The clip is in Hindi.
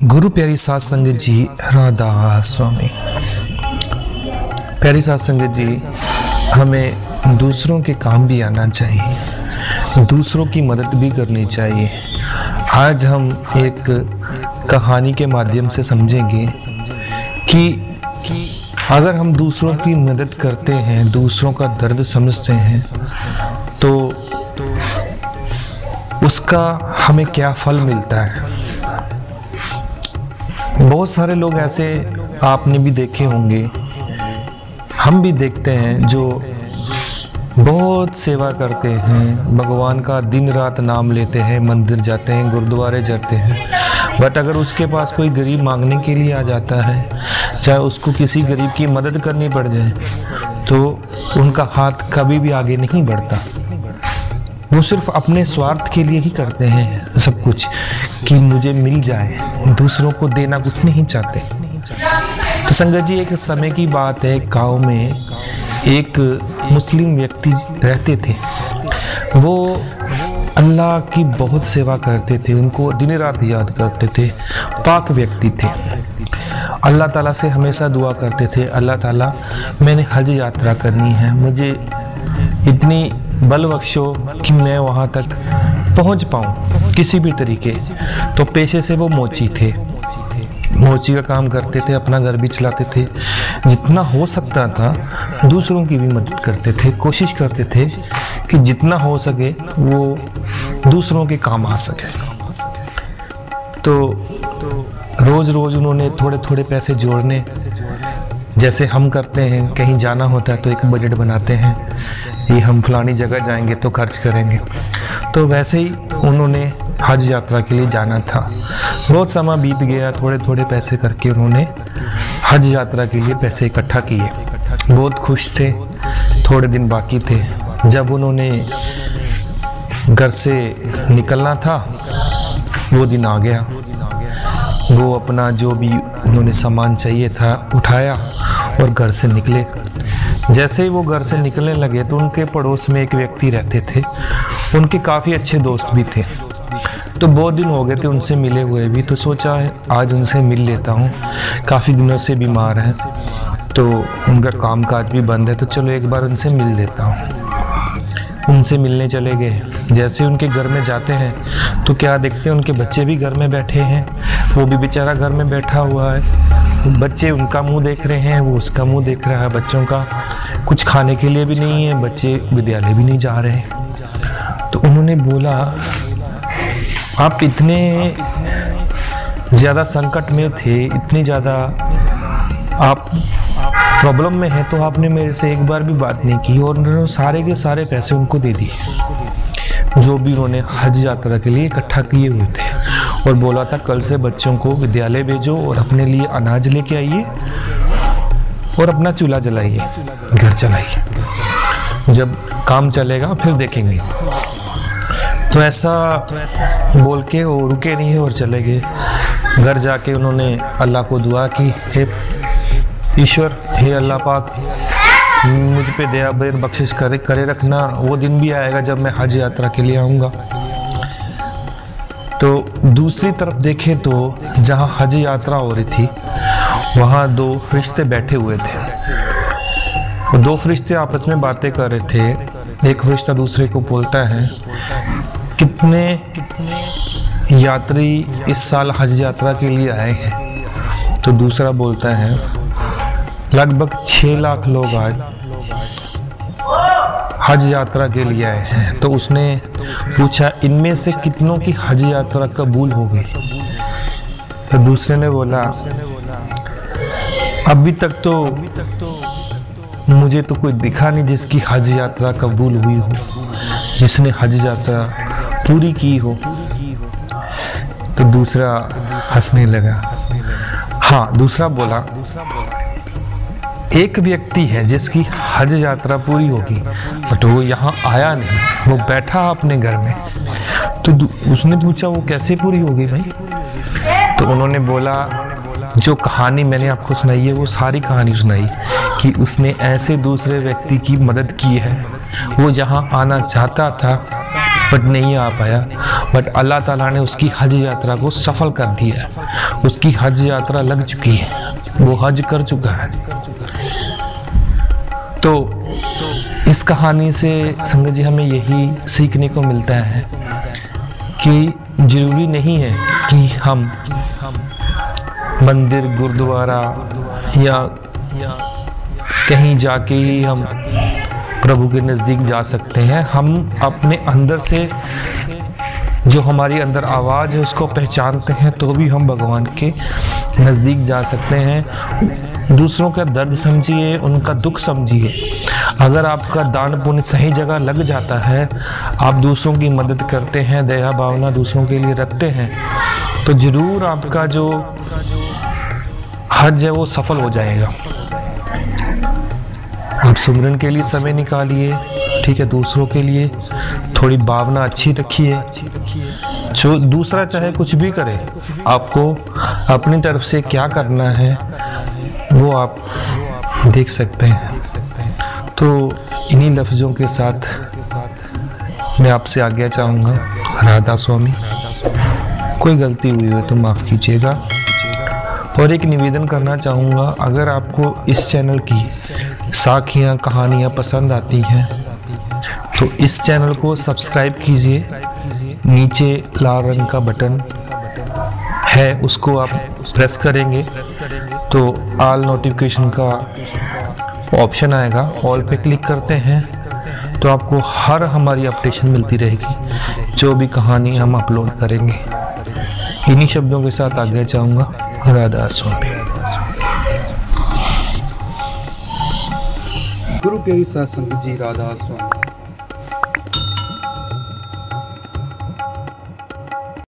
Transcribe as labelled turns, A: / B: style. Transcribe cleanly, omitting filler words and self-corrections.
A: गुरु प्यारी साध संगत जी, राधा स्वामी। प्यारी साध संगत जी, हमें दूसरों के काम भी आना चाहिए, दूसरों की मदद भी करनी चाहिए। आज हम एक कहानी के माध्यम से समझेंगे कि अगर हम दूसरों की मदद करते हैं, दूसरों का दर्द समझते हैं, तो उसका हमें क्या फल मिलता है। बहुत सारे लोग ऐसे आपने भी देखे होंगे, हम भी देखते हैं, जो बहुत सेवा करते हैं, भगवान का दिन रात नाम लेते हैं, मंदिर जाते हैं, गुरुद्वारे जाते हैं, बट अगर उसके पास कोई गरीब मांगने के लिए आ जाता है, चाहे उसको किसी गरीब की मदद करनी पड़ जाए, तो उनका हाथ कभी भी आगे नहीं बढ़ता। वो सिर्फ अपने स्वार्थ के लिए ही करते हैं सब कुछ, कि मुझे मिल जाए, दूसरों को देना कुछ नहीं चाहते। तो संगत जी, एक समय की बात है, गांव में एक मुस्लिम व्यक्ति रहते थे। वो अल्लाह की बहुत सेवा करते थे, उनको दिन रात याद करते थे, पाक व्यक्ति थे। अल्लाह ताला से हमेशा दुआ करते थे, अल्लाह ताला मैंने हज यात्रा करनी है, मुझे इतनी बल बख्शो कि मैं वहाँ तक पहुँच पाऊँ किसी भी तरीके। तो पेशे से वो मोची थे, मोची का काम करते थे, अपना घर भी चलाते थे, जितना हो सकता था दूसरों की भी मदद करते थे, कोशिश करते थे कि जितना हो सके वो दूसरों के काम आ सके। तो रोज़ रोज़ उन्होंने थोड़े थोड़े पैसे जोड़ने, जैसे हम करते हैं, कहीं जाना होता है तो एक बजट बनाते हैं, ये हम फलानी जगह जाएंगे तो खर्च करेंगे। तो वैसे ही उन्होंने हज यात्रा के लिए जाना था। बहुत समय बीत गया, थोड़े थोड़े पैसे करके उन्होंने हज यात्रा के लिए पैसे इकट्ठा किए। बहुत खुश थे, थोड़े दिन बाकी थे। जब उन्होंने घर से निकलना था, वो दिन आ गया। वो अपना जो भी उन्होंने सामान चाहिए था उठाया और घर से निकले। जैसे ही वो घर से निकलने लगे तो उनके पड़ोस में एक व्यक्ति रहते थे, उनके काफ़ी अच्छे दोस्त भी थे। तो बहुत दिन हो गए थे उनसे मिले हुए भी, तो सोचा है आज उनसे मिल लेता हूँ, काफ़ी दिनों से बीमार हैं, तो उनका कामकाज भी बंद है, तो चलो एक बार उनसे मिल लेता हूँ। उनसे मिलने चले गए। जैसे उनके घर में जाते हैं तो क्या देखते हैं, उनके बच्चे भी घर में बैठे हैं, वो भी बेचारा घर में बैठा हुआ है। बच्चे उनका मुंह देख रहे हैं, वो उसका मुंह देख रहा है। बच्चों का कुछ खाने के लिए भी नहीं है, बच्चे विद्यालय भी नहीं जा रहे हैं। तो उन्होंने बोला, आप इतने ज़्यादा संकट में थे, इतनी ज़्यादा आप प्रॉब्लम में है, तो आपने मेरे से एक बार भी बात नहीं की। और उन्होंने सारे के सारे पैसे उनको दे दिए जो भी उन्होंने हज यात्रा के लिए इकट्ठा किए हुए थे, और बोला था कल से बच्चों को विद्यालय भेजो और अपने लिए अनाज लेके आइए और अपना चूल्हा जलाइए, घर चलाइए, जब काम चलेगा फिर देखेंगे। तो ऐसा बोल के वो रुके नहीं और चले गए। घर जाके उन्होंने अल्लाह को दुआ की, हे ईश्वर, हे अल्लाह पाक, मुझ पे दया बख्शिश करे रखना, वो दिन भी आएगा जब मैं हज यात्रा के लिए आऊँगा। तो दूसरी तरफ देखें तो जहाँ हज यात्रा हो रही थी, वहाँ दो फरिश्ते बैठे हुए थे। दो फरिश्ते आपस में बातें कर रहे थे। एक फरिश्ता दूसरे को बोलता है, कितने यात्री इस साल हज यात्रा के लिए आए हैं? तो दूसरा बोलता है, लगभग 6 लाख लोग आज हज यात्रा के लिए आए हैं। तो उसने पूछा, इनमें से कितनों की हज यात्रा कबूल हो गई? तो दूसरे ने बोला, अभी तक तो मुझे तो कोई दिखा नहीं जिसकी हज यात्रा कबूल हुई हो, जिसने हज यात्रा पूरी की हो। तो दूसरा हंसने लगा। हाँ, दूसरा बोला, एक व्यक्ति है जिसकी हज यात्रा पूरी होगी, बट वो यहाँ आया नहीं, वो बैठा अपने घर में। तो उसने पूछा, वो कैसे पूरी होगी भाई? तो उन्होंने बोला, जो कहानी मैंने आपको सुनाई है वो सारी कहानी सुनाई, कि उसने ऐसे दूसरे व्यक्ति की मदद की है, वो यहाँ आना चाहता था बट नहीं आ पाया। बट अल्लाह ताला ने उसकी हज यात्रा को सफल कर दिया। उसकी हज यात्रा लग चुकी है, वो हज कर चुका है। तो इस कहानी से संगत जी हमें यही सीखने को मिलता है कि ज़रूरी नहीं है कि हम मंदिर, गुरुद्वारा या कहीं जाके ही हम प्रभु के नज़दीक जा सकते हैं। हम अपने अंदर से जो हमारी अंदर आवाज़ है उसको पहचानते हैं तो भी हम भगवान के नज़दीक जा सकते हैं। दूसरों का दर्द समझिए, उनका दुख समझिए। अगर आपका दान पुण्य सही जगह लग जाता है, आप दूसरों की मदद करते हैं, दया भावना दूसरों के लिए रखते हैं, तो ज़रूर आपका जो हज है वो सफल हो जाएगा। आप सुमरन के लिए समय निकालिए, ठीक है, दूसरों के लिए थोड़ी भावना अच्छी रखिए। जो दूसरा चाहे कुछ भी करे, आपको अपनी तरफ से क्या करना है वो आप देख सकते हैं। तो इन्हीं लफ्ज़ों के साथ मैं आपसे आज्ञा चाहूँगा। राधा स्वामी। कोई गलती हुई हो तो माफ़ कीजिएगा। और एक निवेदन करना चाहूँगा, अगर आपको इस चैनल की साखियाँ, कहानियाँ पसंद आती हैं तो इस चैनल को सब्सक्राइब कीजिए। नीचे लाल रंग का बटन है, उसको आप प्रेस करेंगे तो ऑल नोटिफिकेशन का ऑप्शन आएगा। ऑल पे क्लिक करते हैं तो आपको हर हमारी अपडेशन मिलती रहेगी, जो भी कहानी हम अपलोड करेंगे। इन्हीं शब्दों के साथ आगे चाहूँगा। राधा स्वामी।
B: गुरु प्यारी साथ संगत जी, राधा स्वामी।